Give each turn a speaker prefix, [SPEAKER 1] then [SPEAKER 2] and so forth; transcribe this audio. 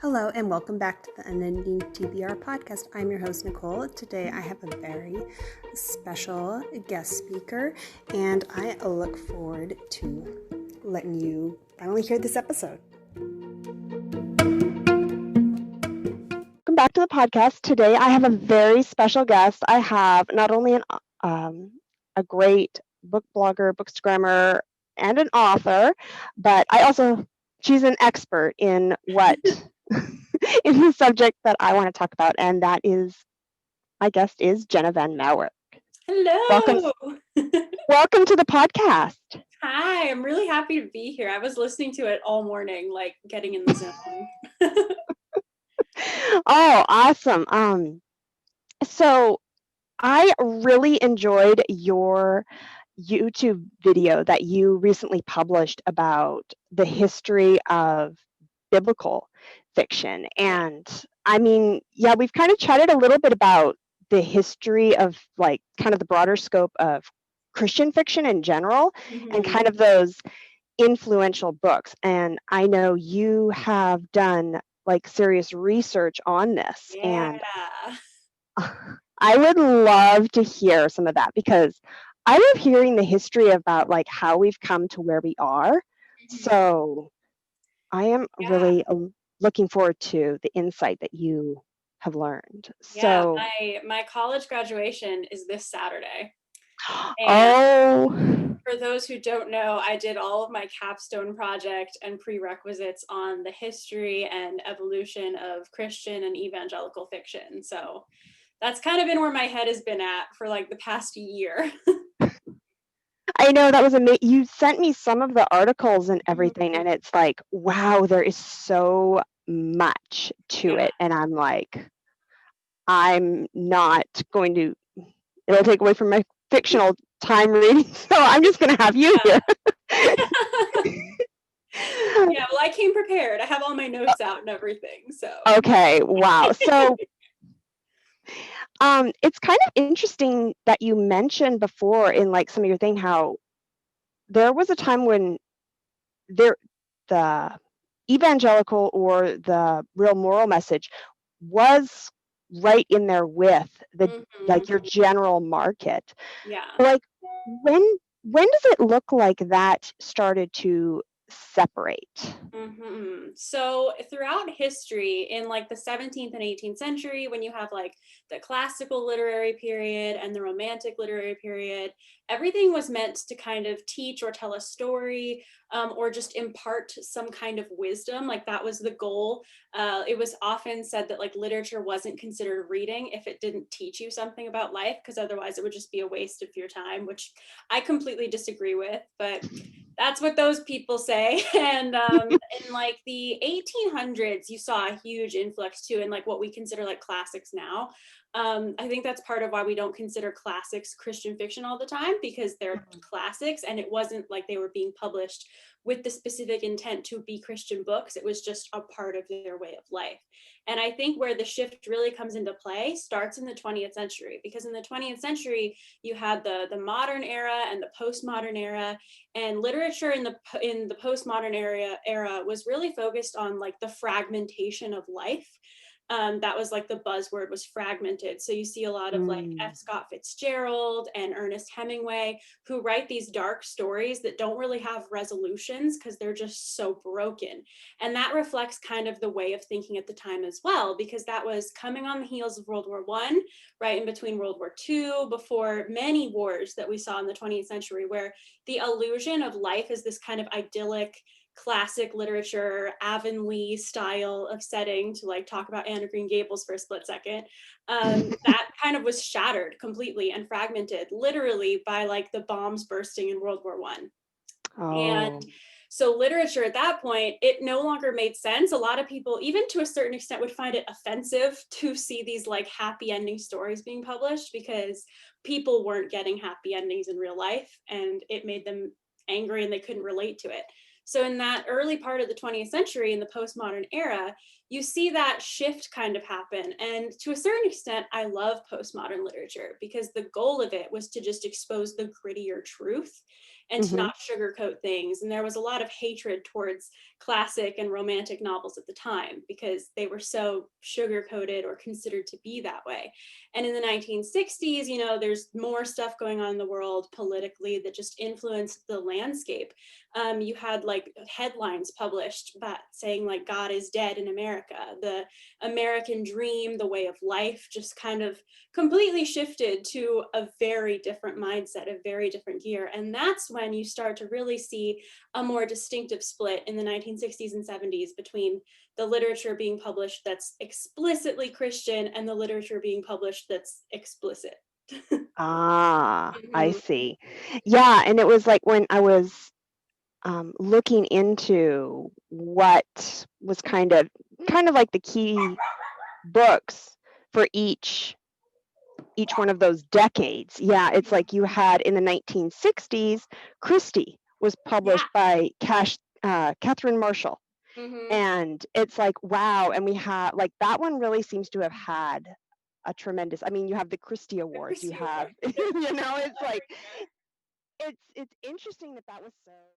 [SPEAKER 1] Hello and welcome back to the Unending TBR podcast. I'm your host, Nicole. Today I have a very special guest speaker and I look forward to letting you finally hear this episode. Welcome back to the podcast. Today I have a very special guest. I have not only a great book blogger, bookstagrammer, and an author, but she's an expert in what in the subject that I want to talk about, and that is, my guest is Jenna Van Mourik.
[SPEAKER 2] Hello.
[SPEAKER 1] Welcome to the podcast.
[SPEAKER 2] Hi, I'm really happy to be here. I was listening to it all morning, like getting in the zone.
[SPEAKER 1] Oh, awesome. So I really enjoyed your YouTube video that you recently published about the history of biblical fiction. And I mean, yeah, we've kind of chatted a little bit about the history of like kind of the broader scope of Christian fiction in general and kind of those influential books. And I know you have done like serious research on this. And I would love to hear some of that because I love hearing the history about like how we've come to where we are. So I am really looking forward to the insight that you have learned. So
[SPEAKER 2] my college graduation is this Saturday.
[SPEAKER 1] And
[SPEAKER 2] for those who don't know, I did all of my capstone project and prerequisites on the history and evolution of Christian and evangelical fiction. So that's kind of been where my head has been at for like the past year.
[SPEAKER 1] I know that was amazing. You sent me some of the articles and everything, and it's like, wow, there is so much to it. And I'm like, I'm not going to, it'll take away from my fictional time reading, so I'm just going to have you here.
[SPEAKER 2] Yeah, well, I came prepared. I have all my notes out and everything, so.
[SPEAKER 1] Okay, wow. So it's kind of interesting that you mentioned before in like some of your thing how there was a time when the evangelical or the real moral message was right in there with the like your general market. Like when does it look like that started to separate?
[SPEAKER 2] So throughout history, in like the 17th and 18th century, when you have like the classical literary period and the romantic literary period, everything was meant to kind of teach or tell a story, or just impart some kind of wisdom. Like that was the goal. It was often said that like literature wasn't considered reading if it didn't teach you something about life, because otherwise it would just be a waste of your time, which I completely disagree with, but that's what those people say. And in like the 1800s, you saw a huge influx too in like what we consider like classics now. I think that's part of why we don't consider classics Christian fiction all the time, because they're classics and it wasn't like they were being published with the specific intent to be Christian books. It was just a part of their way of life. And I think where the shift really comes into play starts in the 20th century, because in the 20th century, you had the modern era and the postmodern era, and literature in the postmodern era was really focused on like the fragmentation of life. That was like the buzzword, was fragmented. So you see a lot of like F. Scott Fitzgerald and Ernest Hemingway, who write these dark stories that don't really have resolutions because they're just so broken. And that reflects kind of the way of thinking at the time as well, because that was coming on the heels of World War I, right in between World War II, before many wars that we saw in the 20th century, where the illusion of life is this kind of idyllic, classic literature, Avonlea style of setting, to like talk about Anne of Green Gables for a split second, that kind of was shattered completely and fragmented literally by like the bombs bursting in World War I. And so literature at that point, it no longer made sense. A lot of people, even to a certain extent, would find it offensive to see these like happy ending stories being published, because people weren't getting happy endings in real life and it made them angry and they couldn't relate to it. So in that early part of the 20th century, in the postmodern era, you see that shift kind of happen. And to a certain extent, I love postmodern literature because the goal of it was to just expose the grittier truth and to
[SPEAKER 1] Mm-hmm.
[SPEAKER 2] not sugarcoat things. And there was a lot of hatred towards classic and romantic novels at the time because they were so sugar-coated or considered to be that way. And in the 1960s, you know, there's more stuff going on in the world politically that just influenced the landscape. You had like headlines published but saying like God is dead in America. The American dream, the way of life just kind of completely shifted to a very different mindset, a very different gear. And that's when you start to really see a more distinctive split in the 1960s and 70s between the literature being published that's explicitly Christian and the literature being published that's explicit.
[SPEAKER 1] Ah, I
[SPEAKER 2] Mhm.
[SPEAKER 1] see. Yeah, and it was like when I was looking into what was kind of like the key books for each one of those decades. Yeah, it's like you had in the 1960s, Christie was
[SPEAKER 2] Yeah.
[SPEAKER 1] published by Catherine Marshall.
[SPEAKER 2] Hmm.
[SPEAKER 1] And it's like, wow. And we have like that one really seems to have had a tremendous, I mean, you have the Christie
[SPEAKER 2] The
[SPEAKER 1] Awards, you
[SPEAKER 2] Christie
[SPEAKER 1] have,
[SPEAKER 2] Award.
[SPEAKER 1] you know, it's like, it's interesting that that was so.